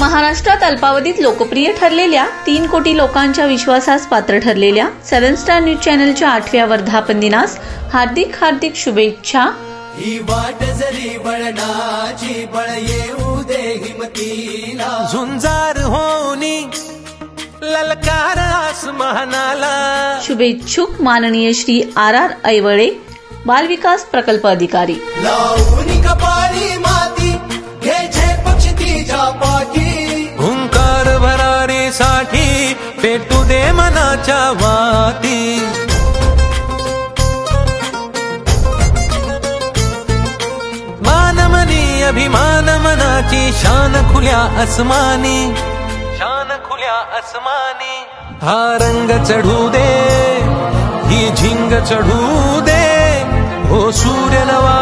महाराष्ट्रात अल्पावधीत लोकप्रिय ठरलेल्या 3 कोटी लोकांच्या विश्वासास पात्र ठरलेल्या 7 स्टार न्यूज चॅनलच्या 8व्या वर्धापन दिनास हार्दिक शुभेच्छा। ही वाट जरी बळणाची बळ येऊ दे हिमतीला, झुंजार होनी ललकार आसमानाला। शुभेच्छुक माननीय श्री RR ऐवळे, बालविकास प्रकल्प अधिकारी। लावून कपाळी माती घे पक्ष तिच्या पाठी, हुंकार भरारीसाठी पेटू दे मनाच्या वाती। मानमनी अभिमान मनाची शान खुल्या आसमानी, शान खुल्या आसमानी। हा रंग चढू दे, ही झिंग चढू दे, हो सूर्य नवा